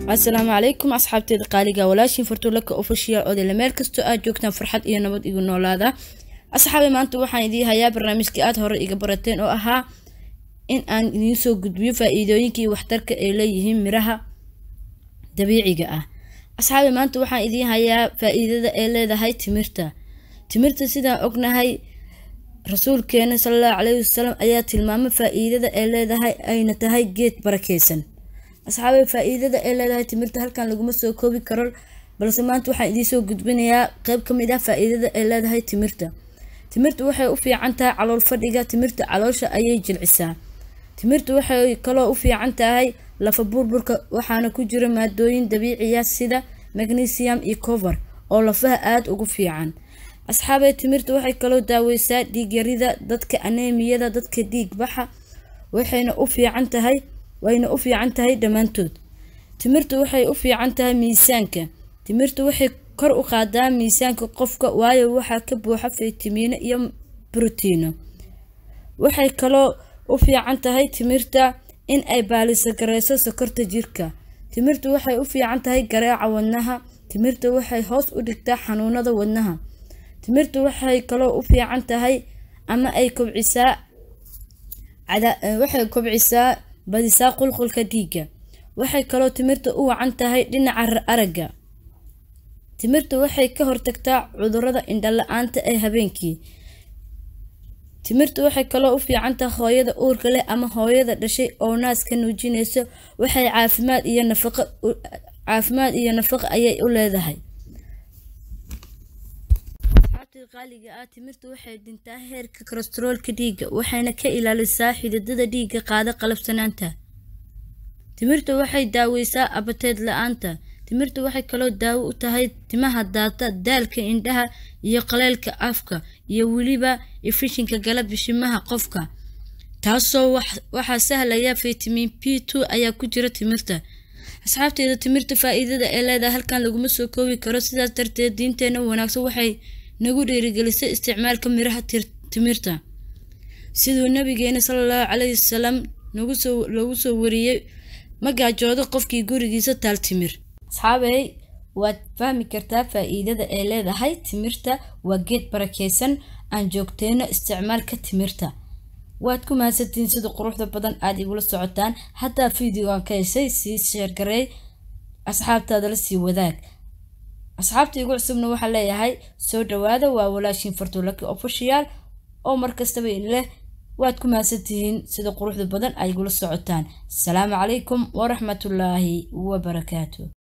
السلام عليكم أصحابتي القالقة ولاشين فرتو لك أوفيشيال أودي لميل كستو جوجتان فرحad iyo nabad igu noolaada asxaabi maanta waxaan idin hayaa barnaamijkii aad hore iga barateen oo ahaa in aan idin soo gudbiyo faa'iidooyinkii waxtarka ay leeyihiin miraha dabiiciga ah asxaabi maanta waxaan idin hayaa faa'iidada ay leedahay timirta sidaan ognahay rasuulkeena sallallahu alayhi wasallam ayaa tilmaamay faa'iidada ay leedahay ayna tahay geed barakeysan asxaabi faa'iidada ay leedahay timirta halkan laguma soo koobi karo balse maanta waxaan idin soo gudbinayaa qayb kamid ah faa'iidada ay leedahay timirta waxay u fiican tahay calool fadhiga timirta caloosha ayay jilcisaa timirta waxay kaloo u fiican tahay lafa burburka waxaana ku jira maadooyin dabiici ah sida magnesium iyo copper oo lafaha aad ugu fiican asxaabi timirta waxay kaloo daaweysaa dhiig yarida dadka anemiyada dadka dhiig baxa waxayna u fiican tahay dhamaantood timirtu waxay u fiican tahay miisaanka timirtu waxay kor u qaadaa miisaanka qofka waayo waxa ka buuxa fiitamiino iyo borotiino waxay kaloo u fiican tahay timirta in ay baaliso gareyso sokorta jirka timirtu waxay u fiican tahay garaaca wadnaha timirtu waxay hoos u dhigtaa xanuunada wadnaha timirtu waxay kaloo u fiican tahay ama ay kobcisaa badisaa qulqulka dhiigga waxay kaloo timirta u wacan tahay dhinaca aragga timirta waxay ka hortagtaa cudurrada indho la'aanta ee habeenkii timirta waxay kaloo u fiican tahay hooyada uurka leh ama hooyada dhashay oo naaska nuujinayso waxay caafimaad iyo nafaqo ayay u leedahay qaaliga ah timirtu waxay dhintaa heerka kolestaroolka dhiigga waxayna ka ilaalisaa xididada dhiigga qaada qalafsanaanta timirtu waxay daaweysaa abateed la'aanta timirtu waxay kaloo daawo u tahay timaha daata daalka indhaha iyo qaleelka afka iyo weliba efishinka gala bishimaha qofka taasoo waxaa sahlaya vitamin B2 ayaa ku jira timirta asxaabteeda timirta faa'iidada ay leedahay halkan laguma soo koobi karo sidaas darteed diinteena wanaagsan waxay nagu dhiirigelisay isticmaalka miraha timirta sidoo nabigeena sallallahu alayhi wasallam lagu soo wariyay magaajoodo qofkii gurigiisa taal timir asxaabay waad fahmi kartaa faa'iidada ay leedahay timirta waa geed barakeysan aan joogteeno isticmaalka timirta waad ku mahadsantiin sida quruxda badan aad igula socotaan hataa fiidiyoan ka heshay sii share gareey asxaabtaada la sii wadaag asxaabta igu cusubna waxa leeyahay soo dhawaada waa walaashin fartoo laka official oo markastaba leh waad ku mahadsantiin sida quruxda badan ay igula socotaan assalaamu calaykum wa rahmatullaahi wa barakaatuh